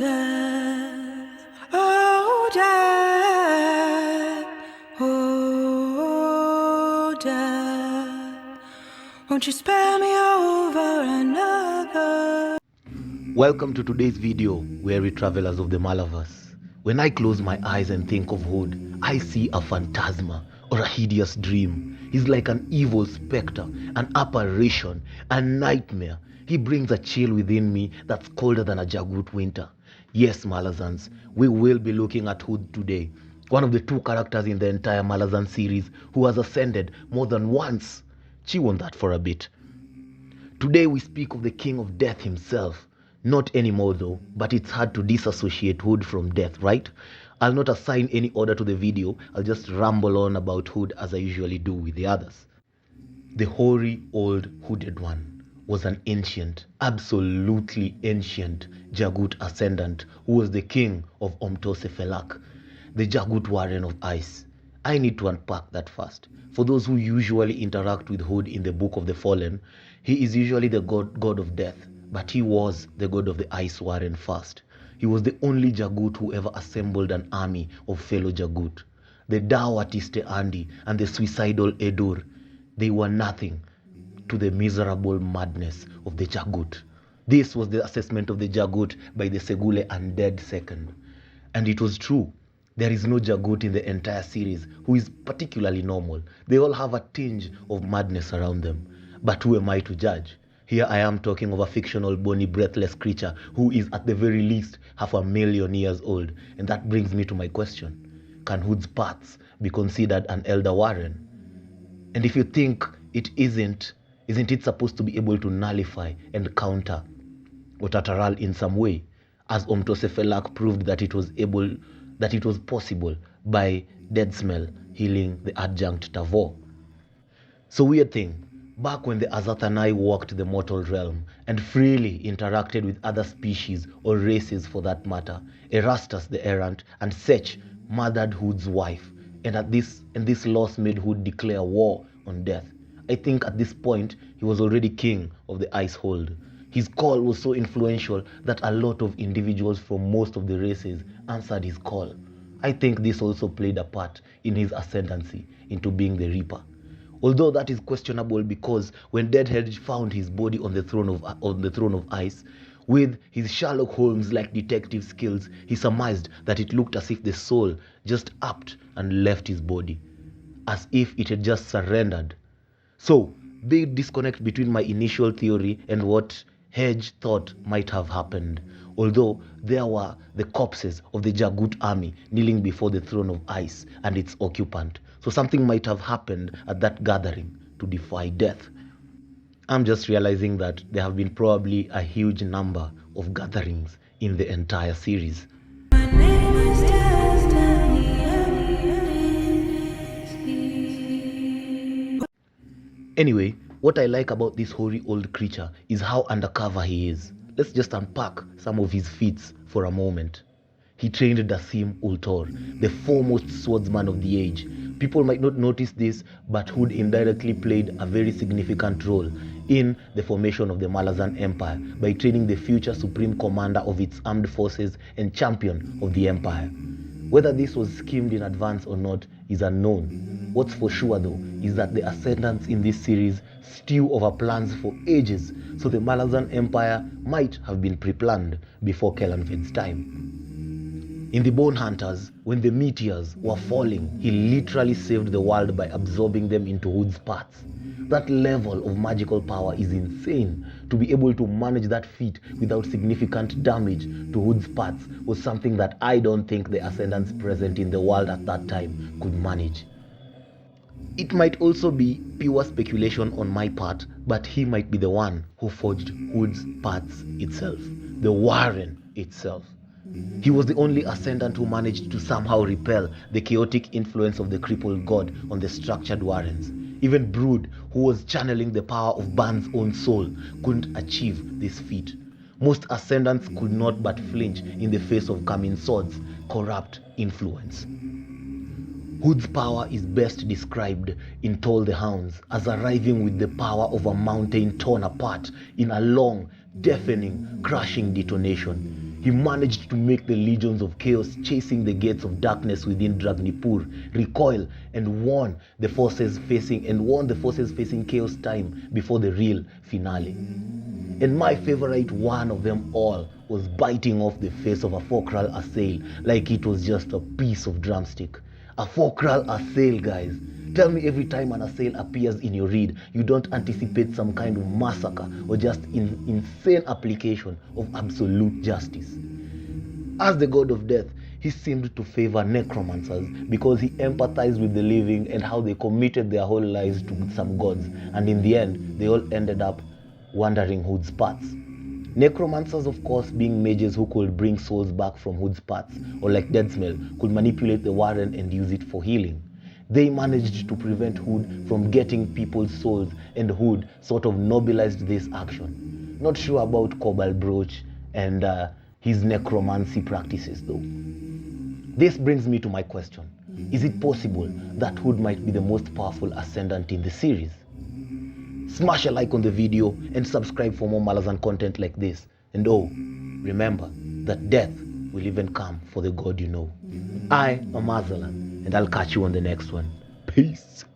death, oh death, oh death, won't you spare me over another? Welcome to today's video, weary travelers of the Malaverse. When I close my eyes and think of Hood, I see a phantasma or a hideous dream. He's like an evil spectre, an apparition, a nightmare. He brings a chill within me that's colder than a Jagut winter. Yes, Malazans, we will be looking at Hood today, one of the two characters in the entire Malazan series who has ascended more than once. Chew on that for a bit. Today we speak of the King of Death himself. Not anymore though, but it's hard to disassociate Hood from death, right? I'll not assign any order to the video, I'll just ramble on about Hood as I usually do with the others. The hoary old hooded one was an ancient, absolutely ancient Jagut ascendant who was the king of Omtosefelak, the Jagut Warren of Ice. I need to unpack that first. For those who usually interact with Hood in the Book of the Fallen, he is usually the god of death, but he was the god of the Ice Warren first. He was the only Jagut who ever assembled an army of fellow Jagut. The Dawatiste Andi and the suicidal Edur, they were nothing to the miserable madness of the Jagut. This was the assessment of the Jagut by the Segule Undead Second. And it was true. There is no Jagut in the entire series who is particularly normal. They all have a tinge of madness around them. But who am I to judge? Here I am talking of a fictional, bony, breathless creature who is at the very least 500,000 years old. And that brings me to my question. Can Hood's paths be considered an Elder Warren? And if you think it isn't it supposed to be able to nullify and counter Otataral in some way? As Omtosefelak proved that it was possible by dead smell healing the adjunct Tavor. So weird thing. Back when the Azathanai walked the mortal realm and freely interacted with other species or races for that matter, Erastus the Errant and Sech murdered Hood's wife, and this loss made Hood declare war on death. I think at this point he was already king of the Icehold. His call was so influential that a lot of individuals from most of the races answered his call. I think this also played a part in his ascendancy into being the Reaper. Although that is questionable because when Deadhead found his body on the throne of ice, with his Sherlock Holmes-like detective skills, he surmised that it looked as if the soul just upped and left his body, as if it had just surrendered. So, big disconnect between my initial theory and what Hedge thought might have happened, although there were the corpses of the Jagut army kneeling before the throne of ice and its occupant. So something might have happened at that gathering to defy death. I'm just realizing that there have been probably a huge number of gatherings in the entire series. Anyway, what I like about this hoary old creature is how undercover he is. Let's just unpack some of his feats for a moment. He trained Dasim Ultor, the foremost swordsman of the age. People might not notice this, but Hood indirectly played a very significant role in the formation of the Malazan Empire by training the future supreme commander of its armed forces and champion of the empire. Whether this was schemed in advance or not is unknown. What's for sure though is that the ascendants in this series stew over plans for ages, so the Malazan Empire might have been pre-planned before Kellanved's time. In the Bone Hunters, when the meteors were falling, he literally saved the world by absorbing them into Hood's parts. That level of magical power is insane. To be able to manage that feat without significant damage to Hood's parts was something that I don't think the ascendants present in the world at that time could manage. It might also be pure speculation on my part, but he might be the one who forged Hood's parts itself, the Warren itself. He was the only ascendant who managed to somehow repel the chaotic influence of the crippled god on the structured Warrens. Even Brood, who was channeling the power of Ban's own soul, couldn't achieve this feat. Most ascendants could not but flinch in the face of Kaminsod's corrupt influence. Hood's power is best described in Toll the Hounds as arriving with the power of a mountain torn apart in a long, deafening, crushing detonation. He managed to make the legions of chaos chasing the gates of darkness within Dragnipur recoil and warn the forces facing chaos time before the real finale. And my favorite one of them all was biting off the face of a Fokral assail like it was just a piece of drumstick. A Fokral assail, guys. Tell me every time an assail appears in your read, you don't anticipate some kind of massacre or just insane application of absolute justice. As the god of death, he seemed to favor necromancers because he empathized with the living and how they committed their whole lives to some gods, and in the end, they all ended up wandering Hood's paths. Necromancers, of course, being mages who could bring souls back from Hood's paths, or like Dead Smell, could manipulate the Warren and use it for healing. They managed to prevent Hood from getting people's souls, and Hood sort of nobilized this action. Not sure about Cobalt Brooch and his necromancy practices though. This brings me to my question. Is it possible that Hood might be the most powerful ascendant in the series? Smash a like on the video and subscribe for more Malazan content like this. And oh, remember that death will even come for the god you know. I am Mazalan, and I'll catch you on the next one. Peace.